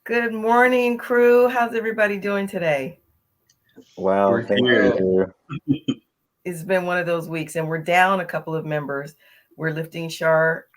Good morning, crew. How's everybody doing today? Well, We're thank here. you. It's been one of those weeks, and we're down a couple of members. We're lifting Shar.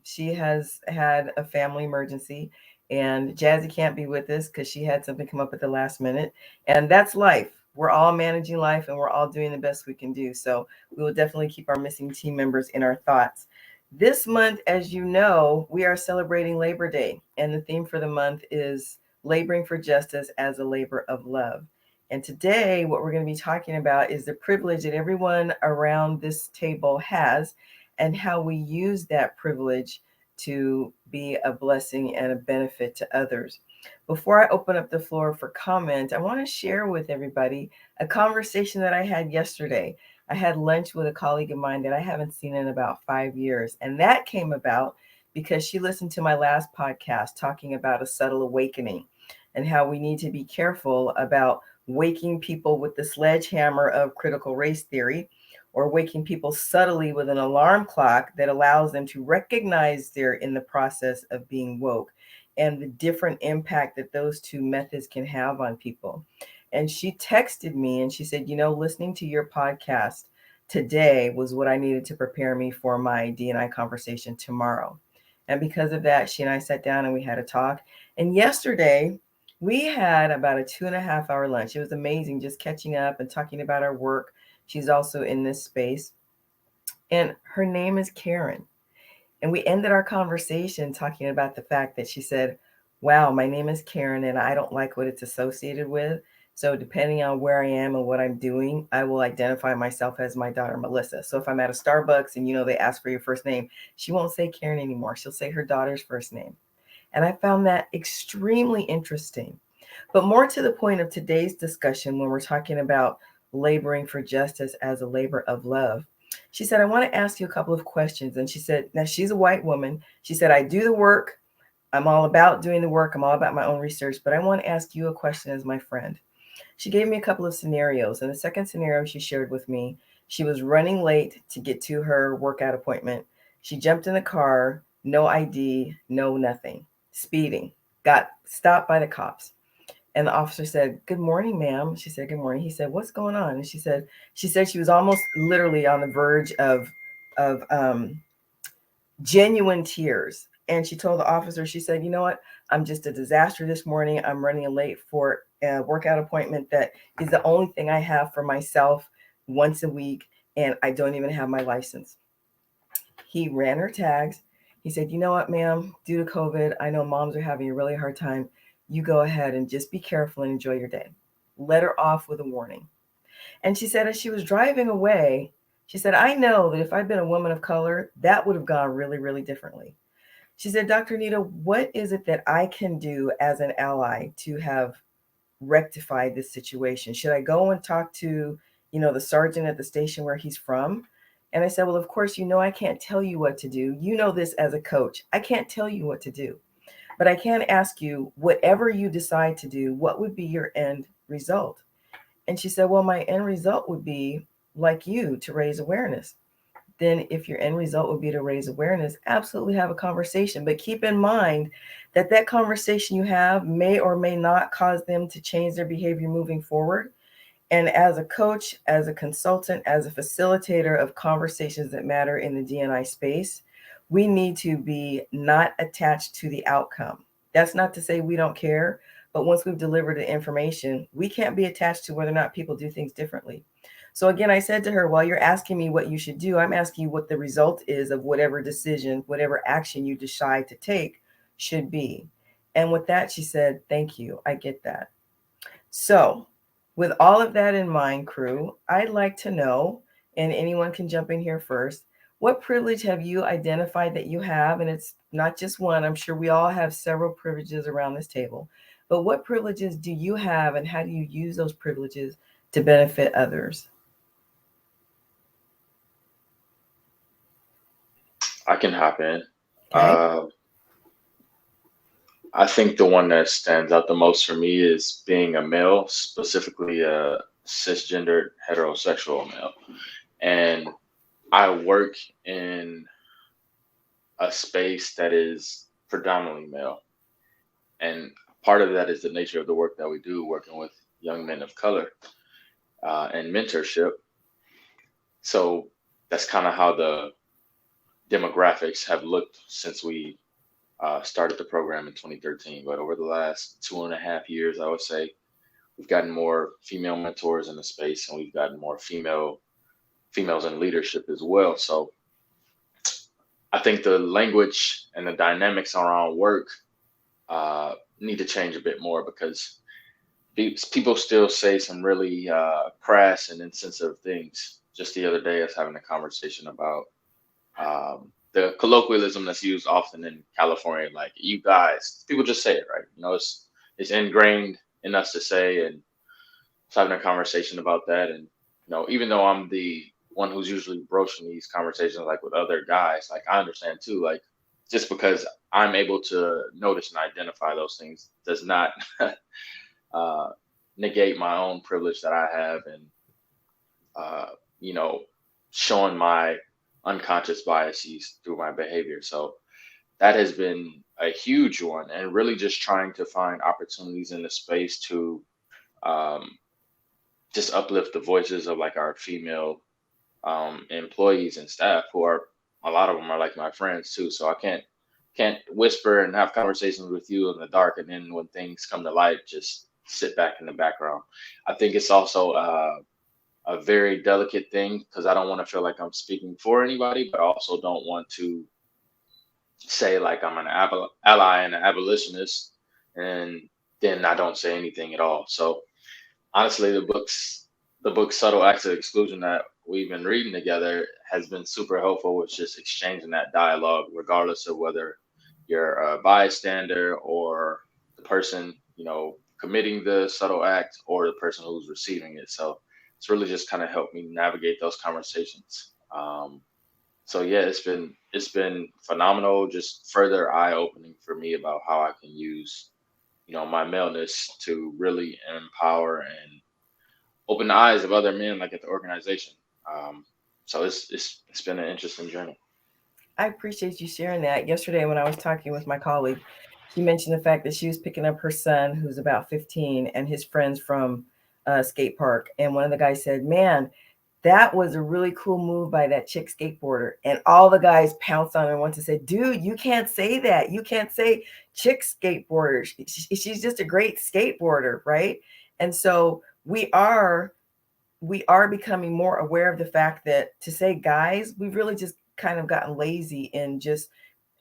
She has had a family emergency, and Jazzy can't be with us because she had something come up at the last minute. And that's life. We're all managing life, and we're all doing the best we can do. So we will definitely keep our missing team members in our thoughts. This month, as you know, we are celebrating Labor Day, and the theme for the month is laboring for justice as a labor of love. And today, what we're going to be talking about is the privilege that everyone around this table has and how we use that privilege to be a blessing and a benefit to others. Before I open up the floor for comment, I want to share with everybody a conversation that I had yesterday. I had lunch with a colleague of mine that I haven't seen in about 5 years. And that came about because she listened to my last podcast talking about a subtle awakening and how we need to be careful about waking people with the sledgehammer of critical race theory, or waking people subtly with an alarm clock that allows them to recognize they're in the process of being woke, and the different impact that those two methods can have on people. And she texted me and she said, listening to your podcast today was what I needed to prepare me for my D&I conversation tomorrow. And because of that, she and I sat down and we had a talk. And yesterday, we had about a 2.5 hour lunch. It was amazing just catching up and talking about our work. She's also in this space. And her name is Karen. And we ended our conversation talking about the fact that she said, wow, my name is Karen and I don't like what it's associated with. So depending on where I am and what I'm doing, I will identify myself as my daughter, Melissa. So if I'm at a Starbucks and they ask for your first name, she won't say Karen anymore. She'll say her daughter's first name. And I found that extremely interesting. But more to the point of today's discussion, when we're talking about laboring for justice as a labor of love, she said, I want to ask you a couple of questions. And she said, now she's a white woman. She said, I do the work. I'm all about doing the work. I'm all about my own research. But I want to ask you a question as my friend. She gave me a couple of scenarios. And the second scenario she shared with me, she was running late to get to her workout appointment. She jumped in the car, no ID, no nothing, speeding, got stopped by the cops. And the officer said, good morning, ma'am. She said, good morning. He said, what's going on? And she said she was almost literally on the verge of genuine tears. And she told the officer, she said, you know what? I'm just a disaster this morning. I'm running late for a workout appointment that is the only thing I have for myself once a week. And I don't even have my license. He ran her tags. He said, you know what, ma'am, due to COVID, I know moms are having a really hard time. You go ahead and just be careful and enjoy your day. Let her off with a warning. And she said, as she was driving away, she said, I know that if I'd been a woman of color, that would have gone really, really differently. She said, Dr. Nita, what is it that I can do as an ally to have rectified this situation? Should I go and talk to, the sergeant at the station where he's from? And I said, well, of course, I can't tell you what to do. You know this as a coach. I can't tell you what to do, but I can ask you, whatever you decide to do, what would be your end result? And she said, well, my end result would be like you, to raise awareness. Then if your end result would be to raise awareness, absolutely have a conversation. But keep in mind that that conversation you have may or may not cause them to change their behavior moving forward. And as a coach, as a consultant, as a facilitator of conversations that matter in the D&I space, we need to be not attached to the outcome. That's not to say we don't care, but once we've delivered the information, we can't be attached to whether or not people do things differently. So again, I said to her, while you're asking me what you should do, I'm asking you what the result is of whatever decision, whatever action you decide to take should be. And with that, she said, thank you. I get that. So, with all of that in mind, crew, I'd like to know, and anyone can jump in here first, what privilege have you identified that you have? And it's not just one, I'm sure we all have several privileges around this table. But what privileges do you have, and how do you use those privileges to benefit others? I can hop in. Okay. Uh, I think the one that stands out the most for me is being a male, specifically a cisgendered heterosexual male. And I work in a space that is predominantly male. And part of that is the nature of the work that we do, working with young men of color and mentorship. So that's kind of how the demographics have looked since we started the program in 2013. But over the last 2.5 years, I would say we've gotten more female mentors in the space, and we've gotten more females in leadership as well. So I think the language and the dynamics around work need to change a bit more, because people still say some really crass and insensitive things. Just the other day, I was having a conversation about the colloquialism that's used often in California, like "you guys." People just say it, right? It's ingrained in us to say, and having a conversation about that. And even though I'm the one who's usually broaching these conversations, like with other guys, like I understand too, like just because I'm able to notice and identify those things does not uh, negate my own privilege that I have, and uh, you know, showing my unconscious biases through my behavior. So that has been a huge one, and really just trying to find opportunities in the space to um, just uplift the voices of like our female employees and staff, who are, a lot of them are like my friends too. So I can't whisper and have conversations with you in the dark, and then when things come to light, just sit back in the background. I think it's also a very delicate thing, because I don't want to feel like I'm speaking for anybody, but I also don't want to say like I'm an ally and an abolitionist, and then I don't say anything at all. So honestly, the book Subtle Acts of Exclusion that we've been reading together has been super helpful with just exchanging that dialogue, regardless of whether you're a bystander or the person, committing the subtle act, or the person who's receiving it. So it's really just kind of helped me navigate those conversations. So yeah, it's been phenomenal, just further eye opening for me about how I can use my maleness to really empower and open the eyes of other men, like at the organization. Um, so it's been an interesting journey. I appreciate you sharing that. Yesterday, when I was talking with my colleague, she mentioned the fact that she was picking up her son, who's about 15, and his friends from a skate park. And one of the guys said, "Man, that was a really cool move by that chick skateboarder." And all the guys pounced on her and wanted to say, "Dude, you can't say that. You can't say chick skateboarder. She's just a great skateboarder, right?" And so we are becoming more aware of the fact that to say guys, we've really just kind of gotten lazy in just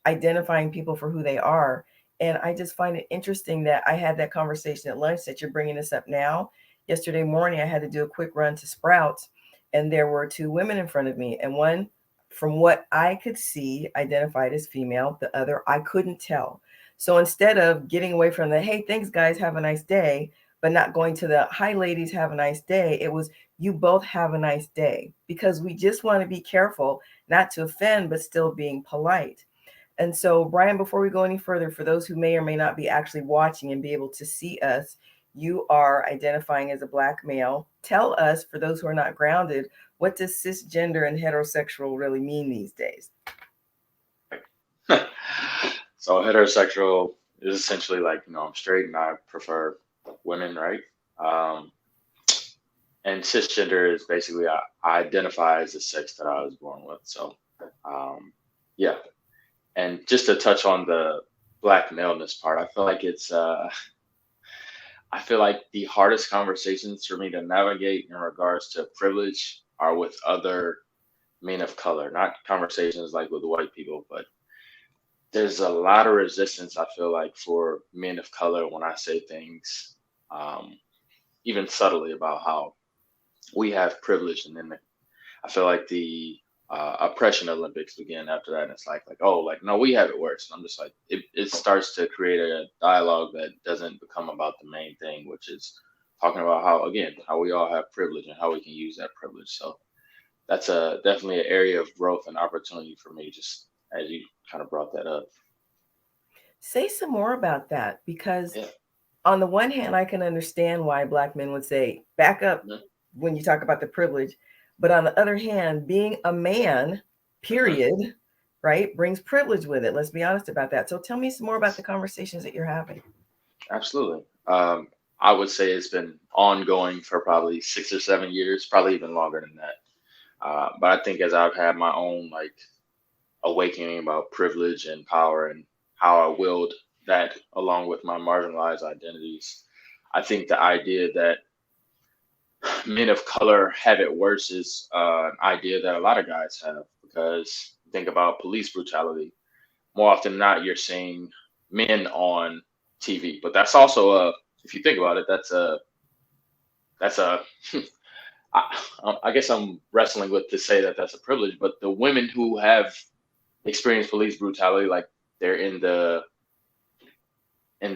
identifying people for who they are. And I just find it interesting that I had that conversation at lunch that you're bringing this up now. Yesterday morning, I had to do a quick run to Sprouts, and there were two women in front of me. And one, from what I could see, identified as female, the other, I couldn't tell. So instead of getting away from the, "Hey, thanks, guys, have a nice day," but not going to the, "Hi, ladies, have a nice day," it was, "You both have a nice day," because we just want to be careful not to offend, but still being polite. And so, Brian, before we go any further, for those who may or may not be actually watching and be able to see us, you are identifying as a Black male. Tell us, for those who are not grounded, what does cisgender and heterosexual really mean these days? So heterosexual is essentially like, I'm straight and I prefer women, right? Um, and cisgender is basically I identify as the sex that I was born with. So yeah. And just to touch on the black maleness part, I feel like the hardest conversations for me to navigate in regards to privilege are with other men of color, not conversations like with white people, but there's a lot of resistance, I feel like, for men of color when I say things, um, even subtly, about how we have privilege. And then I feel like the oppression Olympics begin after that. And it's like, oh, like, no, we have it worse. And I'm just like, it starts to create a dialogue that doesn't become about the main thing, which is talking about how, again, how we all have privilege and how we can use that privilege. So that's definitely an area of growth and opportunity for me, just as you kind of brought that up. Say some more about that, because Yeah. on the one hand, I can understand why Black men would say, "Back up," Hmm. when you talk about the privilege. But on the other hand, being a man, Hmm. period, right, brings privilege with it. Let's be honest about that. So tell me some more about the conversations that you're having. Absolutely. I would say it's been ongoing for probably 6 or 7 years, probably even longer than that. But I think as I've had my own like awakening about privilege and power and how I willed that along with my marginalized identities, I think the idea that men of color have it worse is an idea that a lot of guys have because think about police brutality. More often than not, you're seeing men on TV, but that's also a, if you think about it, that's a I guess I'm wrestling with to say that that's a privilege, but the women who have experienced police brutality, like they're in the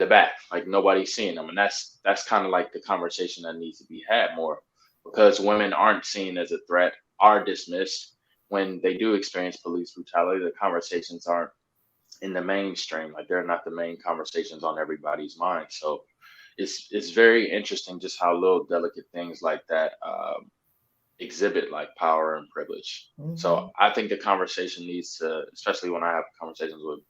back, like nobody's seeing them, and that's kind of like the conversation that needs to be had more, because women aren't seen as a threat, are dismissed when they do experience police brutality. The conversations aren't in the mainstream, like they're not the main conversations on everybody's mind. So it's very interesting just how little delicate things like that exhibit like power and privilege. So Hmm. I think the conversation needs to, especially when I have conversations with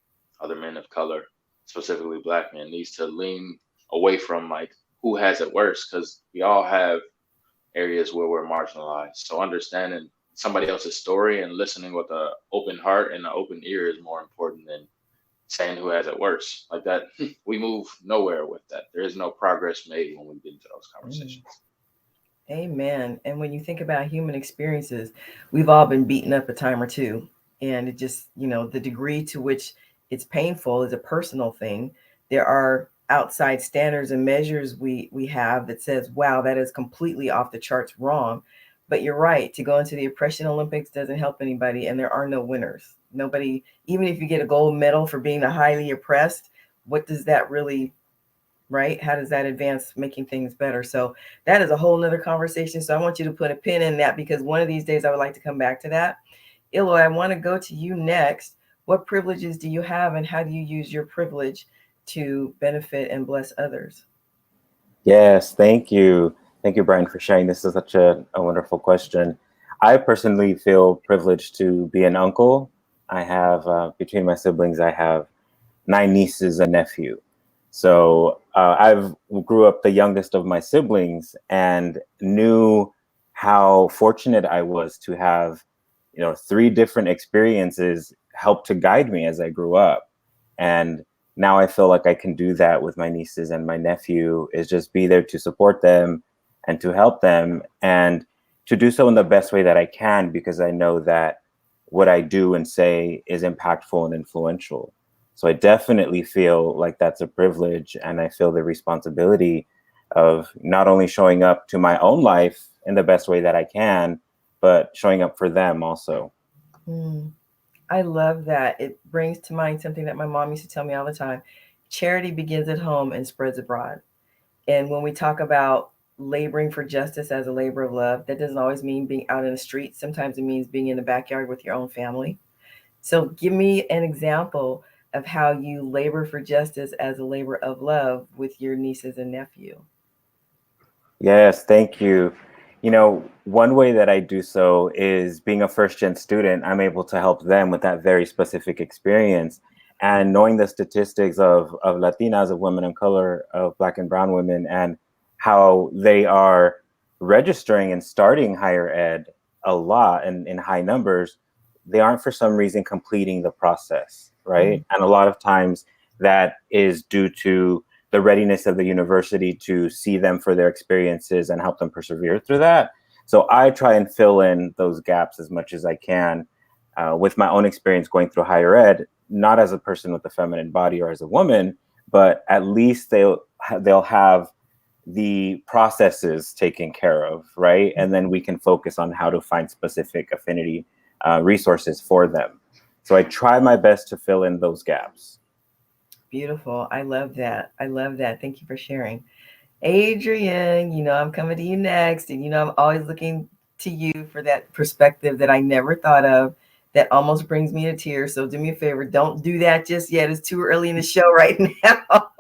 other men of color, specifically black men, needs to lean away from like who has it worse, because we all have areas where we're marginalized. So understanding somebody else's story and listening with an open heart and an open ear is more important than saying who has it worse. Like that, we move nowhere with that. There is no progress made when we get into those conversations. Amen. And when you think about human experiences, we've all been beaten up a time or two. And it just, the degree to which it's painful is a personal thing. There are outside standards and measures we have that says, wow, that is completely off the charts wrong. But you're right, to go into the oppression Olympics doesn't help anybody, and there are no winners. Nobody, even if you get a gold medal for being the highly oppressed, what does that really, right? How does that advance making things better? So that is a whole nother conversation. So I want you to put a pin in that, because one of these days I would like to come back to that. Eloy, I want to go to you next. What privileges do you have, and how do you use your privilege to benefit and bless others? Yes, thank you. Thank you, Brian, for sharing. This is such a wonderful question. I personally feel privileged to be an uncle. I have, between my siblings, I have 9 nieces and nephew. So I've grew up the youngest of my siblings and knew how fortunate I was to have, 3 different experiences help to guide me as I grew up. And now I feel like I can do that with my nieces and my nephew, is just be there to support them and to help them, and to do so in the best way that I can, because I know that what I do and say is impactful and influential. So I definitely feel like that's a privilege, and I feel the responsibility of not only showing up to my own life in the best way that I can, but showing up for them also. Hmm. I love that. It brings to mind something that my mom used to tell me all the time: charity begins at home and spreads abroad. And when we talk about laboring for justice as a labor of love, that doesn't always mean being out in the street. Sometimes it means being in the backyard with your own family. So give me an example of how you labor for justice as a labor of love with your nieces and nephew. Yes, thank you. One way that I do so is being a first gen student, I'm able to help them with that very specific experience. And knowing the statistics of Latinas, of women of color, of Black and Brown women, and how they are registering and starting higher ed a lot and in high numbers, they aren't for some reason completing the process, Mm. right? And a lot of times that is due to the readiness of the university to see them for their experiences and help them persevere through that. So I try and fill in those gaps as much as I can, with my own experience going through higher ed, not as a person with a feminine body or as a woman, but at least they'll have the processes taken care of, right? And then we can focus on how to find specific affinity resources for them. So I try my best to fill in those gaps. Beautiful. I love that. I love that. Thank you for sharing. Adrian, I'm coming to you next. And, I'm always looking to you for that perspective that I never thought of, that almost brings me to tears. So do me a favor, don't do that just yet. It's too early in the show right now.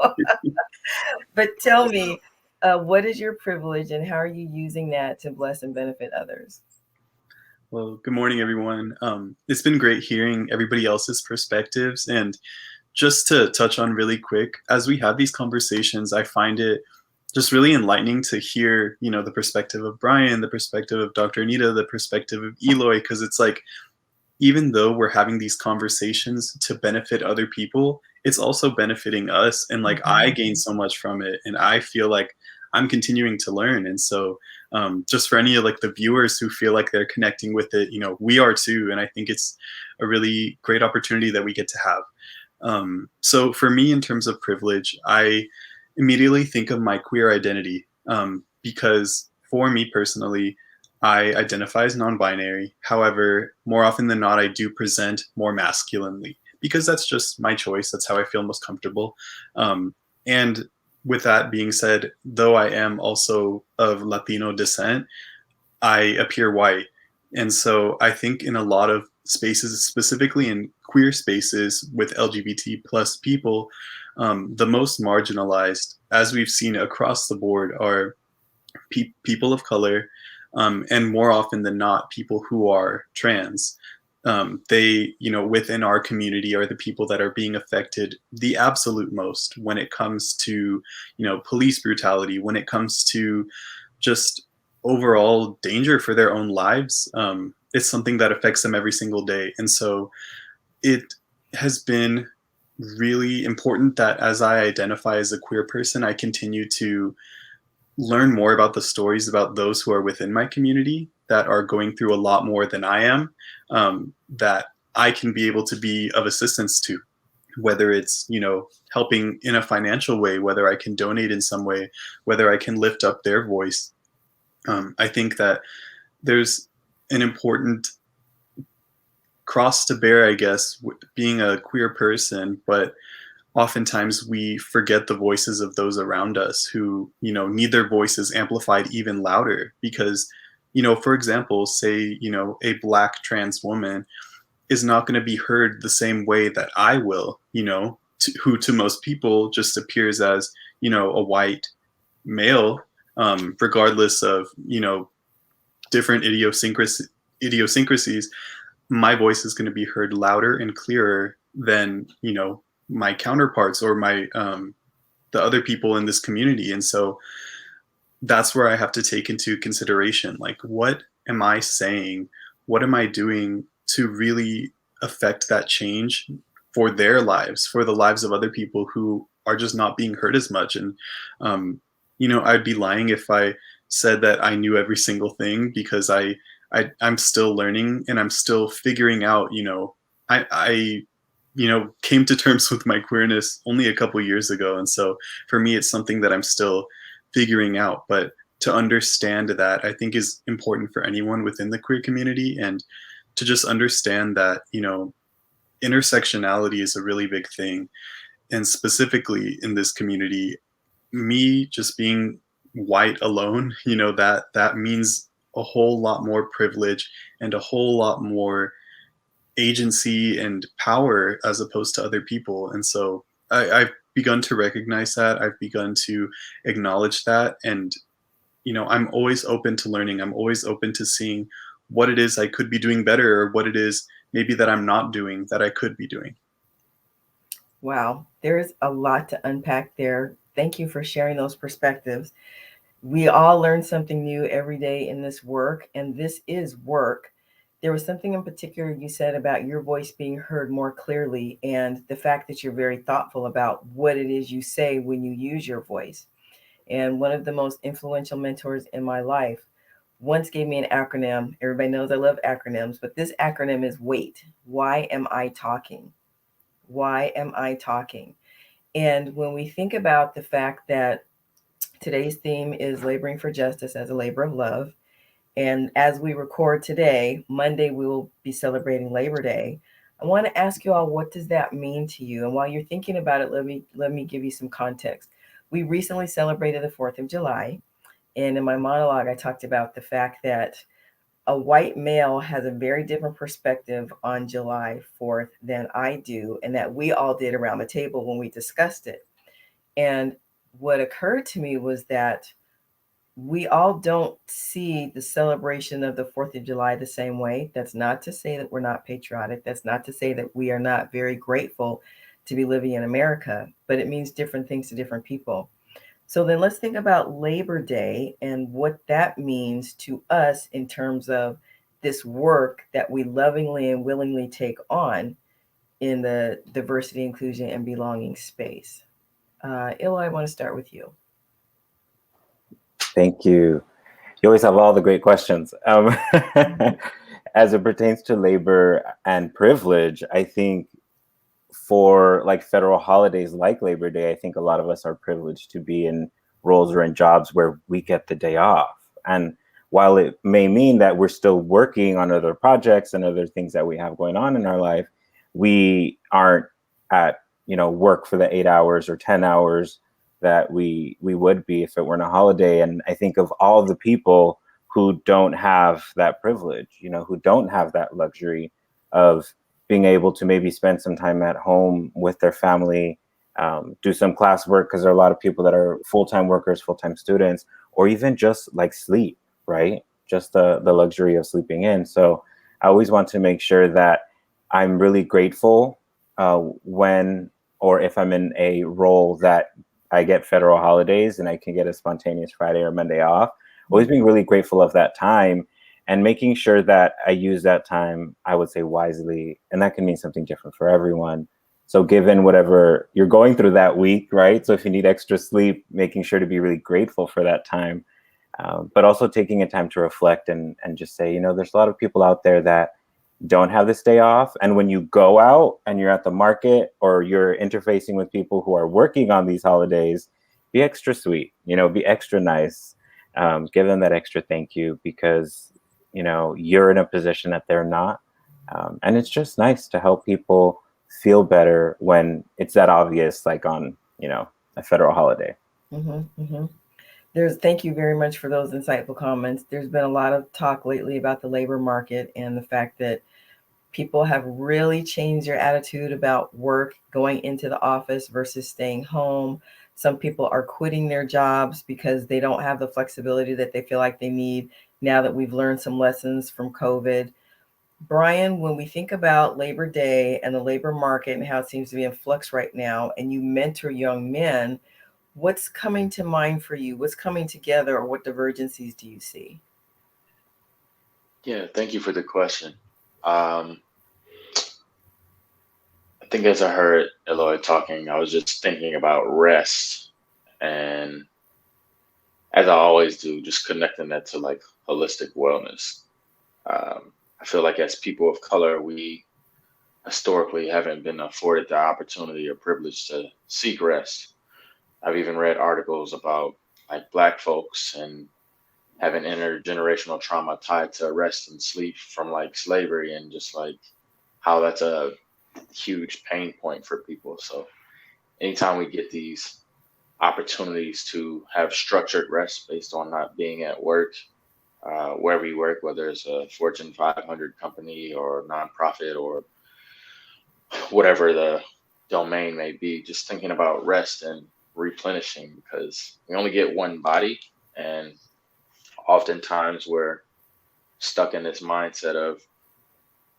But tell me, what is your privilege, and how are you using that to bless and benefit others? Well, good morning, everyone. It's been great hearing everybody else's perspectives, and just to touch on really quick, as we have these conversations, I find it just really enlightening to hear, the perspective of Brian, the perspective of Dr. Anita, the perspective of Eloy, because it's like, even though we're having these conversations to benefit other people, it's also benefiting us. And like, I gain so much from it, and I feel like I'm continuing to learn. And so, just for any of like the viewers who feel like they're connecting with it, we are too. And I think it's a really great opportunity that we get to have. So for me, in terms of privilege, I immediately think of my queer identity, because for me personally, I identify as non-binary. However, more often than not, I do present more masculinely because that's just my choice. That's how I feel most comfortable. And with that being said, though I am also of Latino descent, I appear white. And so I think in a lot of spaces, specifically in queer spaces with LGBT plus people, the most marginalized, as we've seen across the board, are people of color, and more often than not, people who are trans. They, within our community are the people that are being affected the absolute most when it comes to, police brutality, when it comes to just overall danger for their own lives. It's something that affects them every single day. And so it has been really important that as I identify as a queer person, I continue to learn more about the stories about those who are within my community that are going through a lot more than I am, that I can be able to be of assistance to, whether it's, helping in a financial way, whether I can donate in some way, whether I can lift up their voice. I think that there's an important cross to bear, I guess, being a queer person, but oftentimes we forget the voices of those around us who, need their voices amplified even louder because, for example, say, a Black trans woman is not going to be heard the same way that I will, who to most people just appears as, a white male, regardless of, different idiosyncrasies. My voice is going to be heard louder and clearer than, my counterparts or my the other people in this community. And so that's where I have to take into consideration, like, what am I saying, what am I doing to really affect that change for their lives, for the lives of other people who are just not being heard as much. And I'd be lying if I said that I knew every single thing, because I'm still learning and I'm still figuring out, I came to terms with my queerness only a couple years ago. And so for me, it's something that I'm still figuring out. But to understand that, I think, is important for anyone within the queer community, and to just understand that, intersectionality is a really big thing. And specifically in this community, me just being white alone, that means a whole lot more privilege and a whole lot more agency and power as opposed to other people. And so I've begun to recognize that. I've begun to acknowledge that. And, I'm always open to learning. I'm always open to seeing what it is I could be doing better, or what it is maybe that I'm not doing that I could be doing. Wow, there's a lot to unpack there. Thank you for sharing those perspectives. We all learn something new every day in this work, and this is work. There was something in particular you said about your voice being heard more clearly, and the fact that you're very thoughtful about what it is you say when you use your voice. And one of the most influential mentors in my life once gave me an acronym. Everybody knows I love acronyms, but this acronym is WAIT. Why am I talking? Why am I talking? And when we think about the fact that today's theme is laboring for justice as a labor of love, and as we record today, Monday, we will be celebrating Labor Day. I want to ask you all, what does that mean to you? And while you're thinking about it, let me give you some context. We recently celebrated the 4th of July. And in my monologue, I talked about the fact that a white male has a very different perspective on July 4th than I do, and that we all did around the table when we discussed it. And what occurred to me was that we all don't see the celebration of the 4th of July the same way. That's not to say that we're not patriotic. That's not to say that we are not very grateful to be living in America, but it means different things to different people. So then let's think about Labor Day and what that means to us in terms of this work that we lovingly and willingly take on in the diversity, inclusion, and belonging space. Illa, I want to start with you. Thank you. You always have all the great questions. As it pertains to labor and privilege, I think for like federal holidays like Labor Day, I think a lot of us are privileged to be in roles or in jobs where we get the day off. And while it may mean that we're still working on other projects and other things that we have going on in our life, we aren't at, work for the 8 hours or 10 hours that we would be if it weren't a holiday. And I think of all the people who don't have that privilege, who don't have that luxury of being able to maybe spend some time at home with their family, do some classwork, because there are a lot of people that are full-time workers, full-time students, or even just like sleep, right? Just the luxury of sleeping in. So I always want to make sure that I'm really grateful when, or if I'm in a role that I get federal holidays and I can get a spontaneous Friday or Monday off, always being really grateful of that time and making sure that I use that time, I would say, wisely. And that can mean something different for everyone. So given whatever you're going through that week, right? So if you need extra sleep, making sure to be really grateful for that time, but also taking a time to reflect and just say, there's a lot of people out there that don't have this day off. And when you go out and you're at the market or you're interfacing with people who are working on these holidays, be extra sweet, be extra nice, give them that extra thank you because you're in a position that they're not. And it's just nice to help people feel better when it's that obvious, like on, a federal holiday. Mm-hmm, mm-hmm. Thank you very much for those insightful comments. There's been a lot of talk lately about the labor market and the fact that people have really changed their attitude about work, going into the office versus staying home. Some people are quitting their jobs because they don't have the flexibility that they feel like they need now that we've learned some lessons from COVID. Brian, when we think about Labor Day and the labor market and how it seems to be in flux right now, and you mentor young men, what's coming to mind for you? What's coming together, or what divergencies do you see? Yeah, thank you for the question. I think as I heard Eloy talking, I was just thinking about rest. And as I always do, just connecting that to like holistic wellness. I feel like as people of color, we historically haven't been afforded the opportunity or privilege to seek rest. I've even read articles about like Black folks and having intergenerational trauma tied to rest and sleep from like slavery and just like how that's a huge pain point for people. So anytime we get these opportunities to have structured rest based on not being at work, wherever you work, whether it's a Fortune 500 company or nonprofit or whatever the domain may be, just thinking about rest and replenishing because we only get one body. And oftentimes we're stuck in this mindset of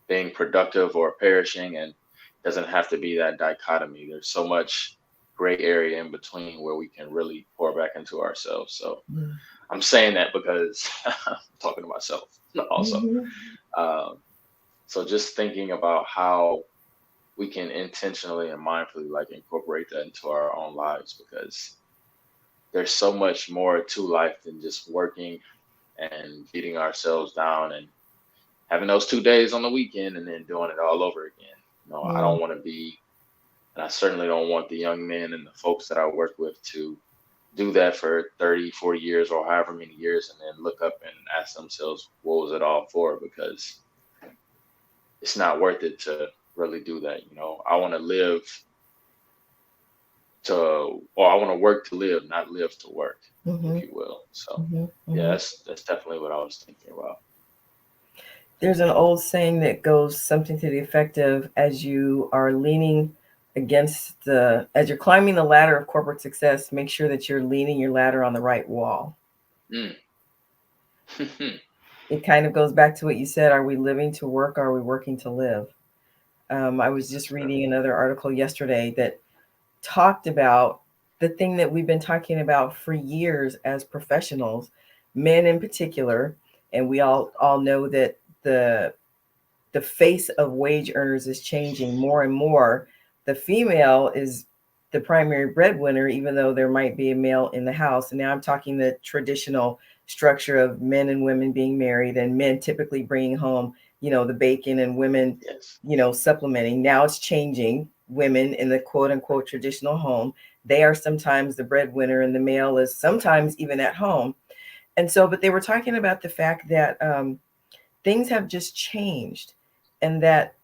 being productive or perishing, and it doesn't have to be that dichotomy. There's so much gray area in between where we can really pour back into ourselves. So I'm saying that because I'm talking to myself also. So just thinking about how we can intentionally and mindfully like incorporate that into our own lives, because there's so much more to life than just working and beating ourselves down and having those 2 days on the weekend and then doing it all over again. I don't want to be, and I certainly don't want the young men and the folks that I work with to do that for 30, 40 years or however many years and then look up and ask themselves, what was it all for? Because it's not worth it to really do that. I want to live or I want to work to live, not live to work, if you will. So yeah, that's definitely what I was thinking about. There's an old saying that goes something to the effect of, as you are leaning as you're climbing the ladder of corporate success, make sure that you're leaning your ladder on the right wall. It kind of goes back to what you said. Are we living to work? Or are we working to live? I was just reading another article yesterday that talked about the thing that we've been talking about for years as professionals, men in particular, and we all know that the face of wage earners is changing more and more. The female is the primary breadwinner, even though there might be a male in the house. And now I'm talking the traditional structure of men and women being married, and men typically bringing home, the bacon, and women, Yes. supplementing. Now it's changing. Women in the quote unquote traditional home, they are sometimes the breadwinner, and the male is sometimes even at home. And so, but they were talking about the fact that things have just changed, and that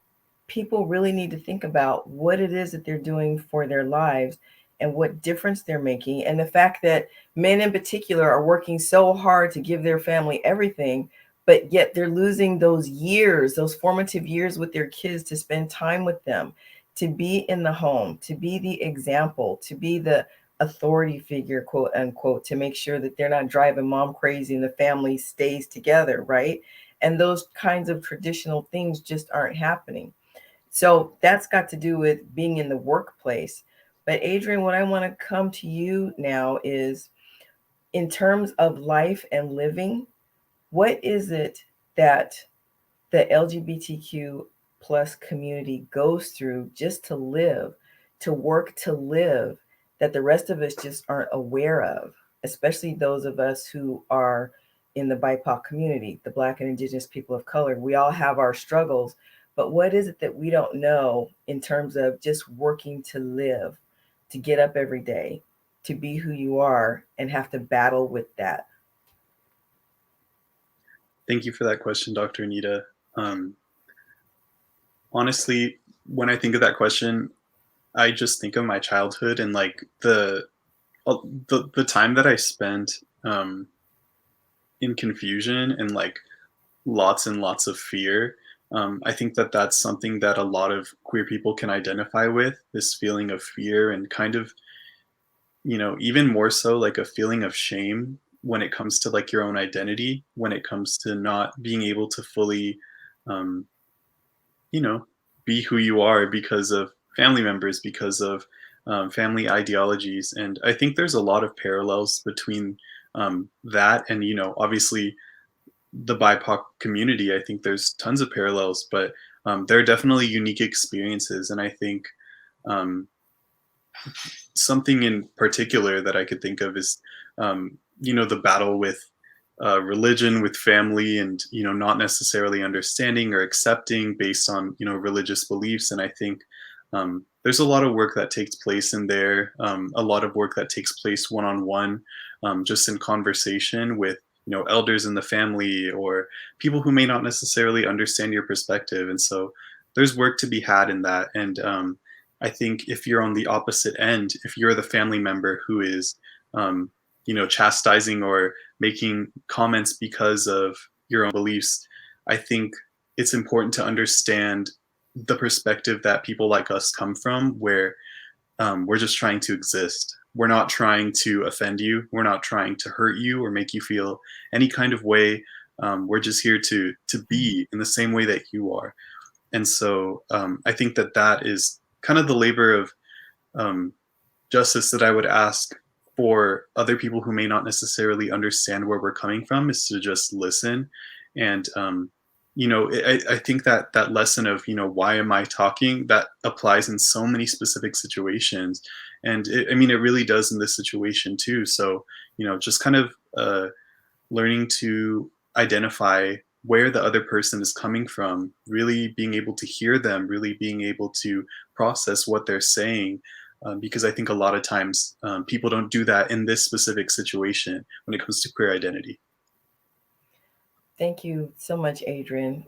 people really need to think about what it is that they're doing for their lives and what difference they're making. And the fact that men in particular are working so hard to give their family everything, but yet they're losing those years, those formative years with their kids, to spend time with them, to be in the home, to be the example, to be the authority figure, quote unquote, to make sure that they're not driving mom crazy and the family stays together, right? And those kinds of traditional things just aren't happening. So that's got to do with being in the workplace. But Adrian, what I want to come to you now is, in terms of life and living, what is it that the LGBTQ plus community goes through just to live, to work, to live, that the rest of us just aren't aware of, especially those of us who are in the BIPOC community, the Black and Indigenous people of color? We all have our struggles, but what is it that we don't know in terms of just working to live, to get up every day, to be who you are, and have to battle with that? Thank you for that question, Dr. Anita. Um, Honestly, when I think of that question, I just think of my childhood and like the time that I spent in confusion and like lots and lots of fear. I think that that's something that a lot of queer people can identify with, this feeling of fear and kind of, even more so like a feeling of shame when it comes to like your own identity, when it comes to not being able to fully, um, you know, be who you are because of family members, because of family ideologies. And I think there's a lot of parallels between that and, obviously the BIPOC community. I think there's tons of parallels, but there are definitely unique experiences. And I think um, something in particular that I could think of is, the battle with religion, with family, and not necessarily understanding or accepting based on religious beliefs. And I think there's a lot of work that takes place in there, a lot of work that takes place one on one, just in conversation with elders in the family or people who may not necessarily understand your perspective. And so there's work to be had in that. And I think if you're on the opposite end, if you're the family member who is, chastising or making comments because of your own beliefs, I think it's important to understand the perspective that people like us come from, where we're just trying to exist. We're not trying to offend you. We're not trying to hurt you or make you feel any kind of way. We're just here to be in the same way that you are. And so I think that that is kind of the labor of um, justice that I would ask for other people who may not necessarily understand where we're coming from, is to just listen. And I think that that lesson of why am I talking, that applies in so many specific situations. And it really does in this situation too. So just kind of learning to identify where the other person is coming from, really being able to hear them, really being able to process what they're saying. Because I think a lot of times people don't do that in this specific situation when it comes to queer identity. Thank you so much, Adrian.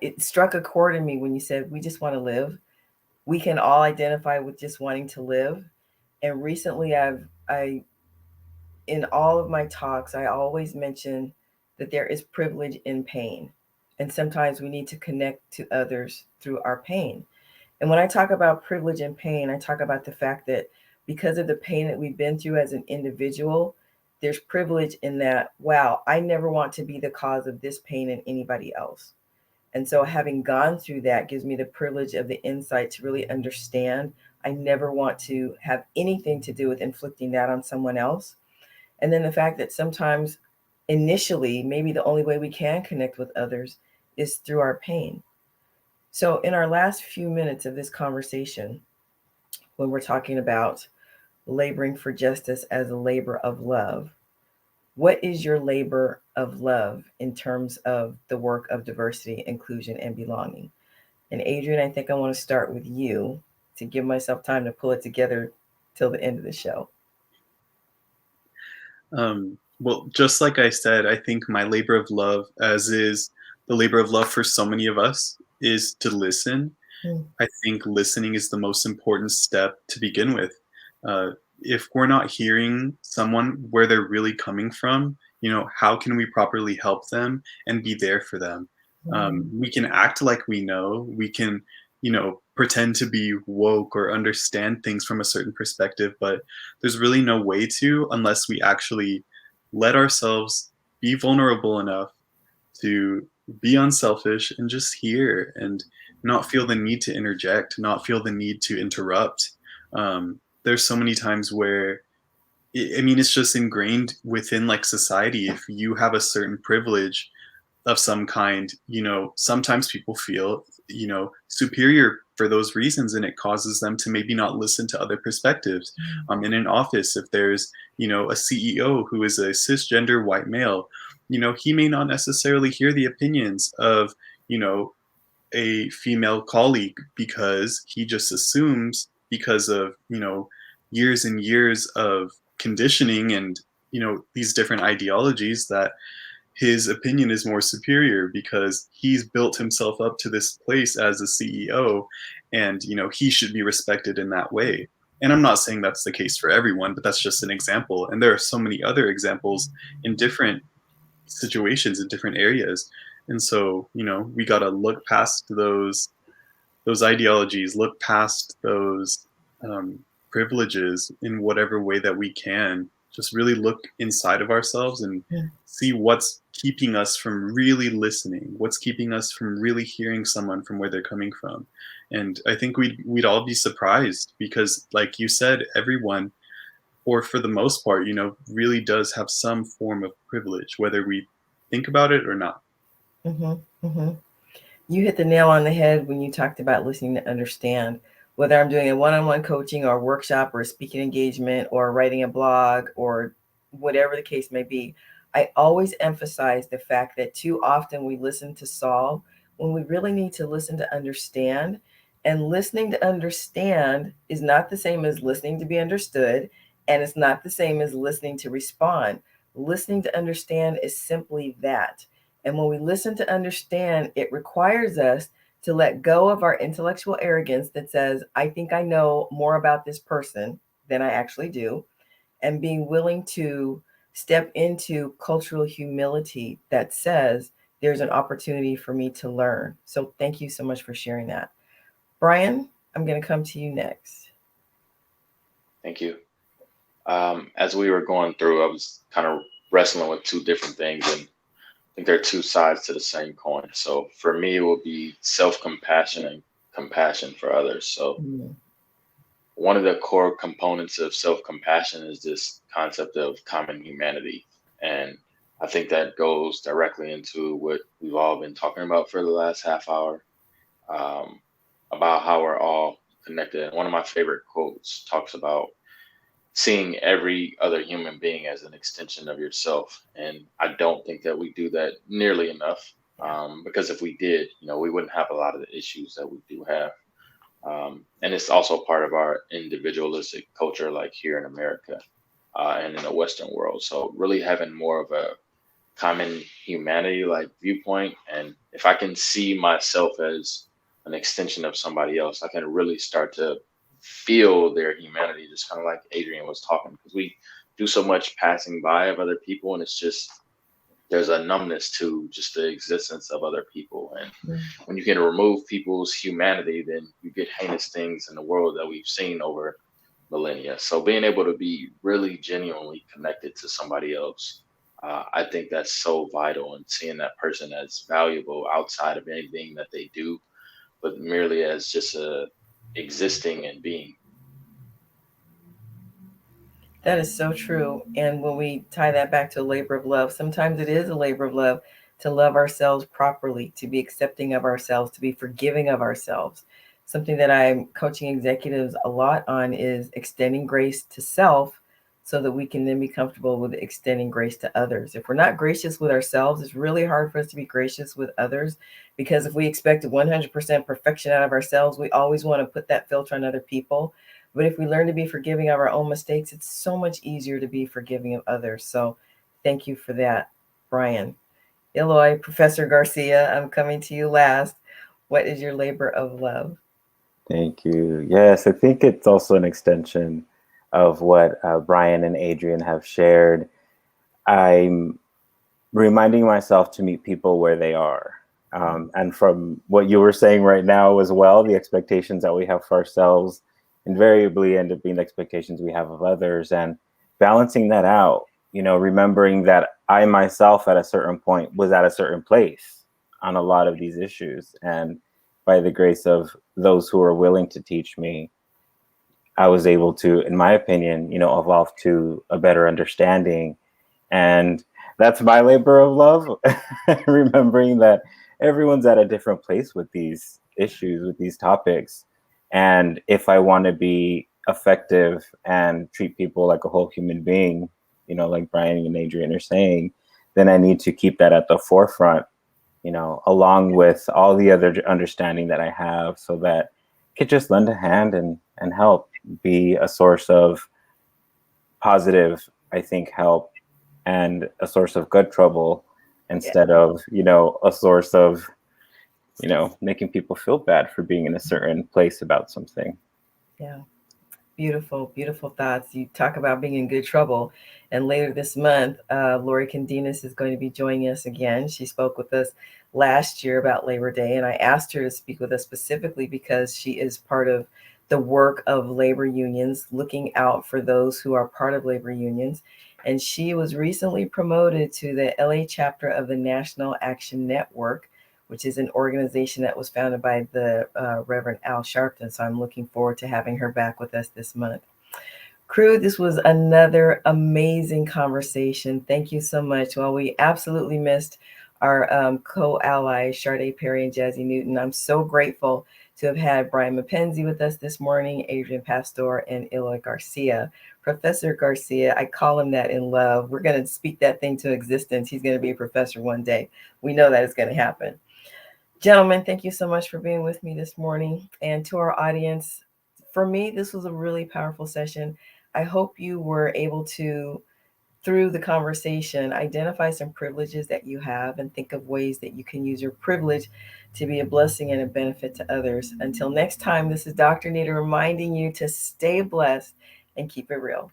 It struck a chord in me when you said we just want to live. We can all identify with just wanting to live. And recently, I in all of my talks, I always mention that there is privilege in pain, and sometimes we need to connect to others through our pain. And when I talk about privilege and pain, I talk about the fact that because of the pain that we've been through as an individual, there's privilege in that, wow, I never want to be the cause of this pain in anybody else. And so having gone through that gives me the privilege of the insight to really understand. I never want to have anything to do with inflicting that on someone else. And then the fact that sometimes initially, maybe the only way we can connect with others is through our pain. So in our last few minutes of this conversation, when we're talking about laboring for justice as a labor of love, what is your labor of love in terms of the work of diversity, inclusion, and belonging? And Adrian, I think I want to start with you to give myself time to pull it together till the end of the show. Well, just like I said, I think my labor of love, as is the labor of love for so many of us, is to listen. I think listening is the most important step to begin with. If we're not hearing someone where they're really coming from, how can we properly help them and be there for them? We can act like we know. We can, pretend to be woke or understand things from a certain perspective, but there's really no way to unless we actually let ourselves be vulnerable enough to be unselfish and just hear and not feel the need to interject, not feel the need to interrupt. There's so many times where I mean, it's just ingrained within like society. If you have a certain privilege of some kind, sometimes people feel, superior for those reasons, and it causes them to maybe not listen to other perspectives. In an office, if there's, a CEO who is a cisgender white male, he may not necessarily hear the opinions of, a female colleague because he just assumes because of, years and years of conditioning and, these different ideologies that his opinion is more superior because he's built himself up to this place as a CEO, and he should be respected in that way. And I'm not saying that's the case for everyone, but that's just an example, and there are so many other examples in different situations in different areas. And so we got to look past those ideologies, look past those privileges in whatever way that we can. Just really look inside of ourselves and see what's keeping us from really listening, what's keeping us from really hearing someone from where they're coming from. And I think we'd all be surprised because, like you said, everyone, or for the most part, really does have some form of privilege, whether we think about it or not. You hit the nail on the head when you talked about listening to understand. Whether I'm doing a one-on-one coaching or a workshop or a speaking engagement or writing a blog or whatever the case may be, I always emphasize the fact that too often we listen to solve when we really need to listen to understand. And listening to understand is not the same as listening to be understood, and it's not the same as listening to respond. Listening to understand is simply that. And when we listen to understand, it requires us to let go of our intellectual arrogance that says, I think I know more about this person than I actually do, and being willing to step into cultural humility that says there's an opportunity for me to learn. So thank you so much for sharing that. Brian, I'm going to come to you next. Thank you. As we were going through, I was kind of wrestling with two different things, and I think there are two sides to the same coin. So for me, it will be self-compassion and compassion for others. So one of the core components of self-compassion is this concept of common humanity. And I think that goes directly into what we've all been talking about for the last half hour, about how we're all connected. And one of my favorite quotes talks about seeing every other human being as an extension of yourself. And I don't think that we do that nearly enough, because if we did, we wouldn't have a lot of the issues that we do have. And it's also part of our individualistic culture, like here in America and in the Western world. So really having more of a common humanity like viewpoint. And if I can see myself as an extension of somebody else, I can really start to feel their humanity, just kind of like Adrian was talking, because we do so much passing by of other people, and it's just there's a numbness to just the existence of other people. And when you can remove people's humanity, then you get heinous things in the world that we've seen over millennia. So being able to be really genuinely connected to somebody else I think that's so vital, and seeing that person as valuable outside of anything that they do, but merely as just a existing and being. That is so true. And when we tie that back to a labor of love, sometimes it is a labor of love to love ourselves properly, to be accepting of ourselves, to be forgiving of ourselves. Something that I'm coaching executives a lot on is extending grace to self so that we can then be comfortable with extending grace to others. If we're not gracious with ourselves, it's really hard for us to be gracious with others, because if we expect 100% perfection out of ourselves, we always want to put that filter on other people. But if we learn to be forgiving of our own mistakes, it's so much easier to be forgiving of others. So thank you for that, Brian. Eloy, Professor Garcia, I'm coming to you last. What is your labor of love? Thank you. Yes, I think it's also an extension of what Brian and Adrian have shared. I'm reminding myself to meet people where they are. And from what you were saying right now as well, the expectations that we have for ourselves invariably end up being the expectations we have of others, and balancing that out, remembering that I myself at a certain point was at a certain place on a lot of these issues. And by the grace of those who are willing to teach me, I was able to, in my opinion, evolve to a better understanding. And that's my labor of love, remembering that everyone's at a different place with these issues, with these topics. And if I want to be effective and treat people like a whole human being, like Brian and Adrian are saying, then I need to keep that at the forefront, along with all the other understanding that I have, so that I could just lend a hand and help be a source of positive, I think, help, and a source of good trouble, instead of, a source of, making people feel bad for being in a certain place about something. Yeah. Beautiful, beautiful thoughts. You talk about being in good trouble. And later this month, Lori Candinas is going to be joining us again. She spoke with us last year about Labor Day, and I asked her to speak with us specifically because she is part of the work of labor unions, looking out for those who are part of labor unions. And she was recently promoted to the LA chapter of the National Action Network, which is an organization that was founded by the Reverend Al Sharpton. So I'm looking forward to having her back with us this month. Crew, this was another amazing conversation. Thank you so much. Well, we absolutely missed our co-allies, Sade Perry and Jazzy Newton. I'm so grateful to have had Brian Mapenzi with us this morning, Adrian Pastor, and Eloy Garcia. Professor Garcia, I call him that in love. We're going to speak that thing to existence. He's going to be a professor one day. We know that it's going to happen. Gentlemen, thank you so much for being with me this morning. And to our audience, for me, this was a really powerful session. I hope you were able to, through the conversation, identify some privileges that you have and think of ways that you can use your privilege to be a blessing and a benefit to others. Until next time, this is Dr. Nita reminding you to stay blessed and keep it real.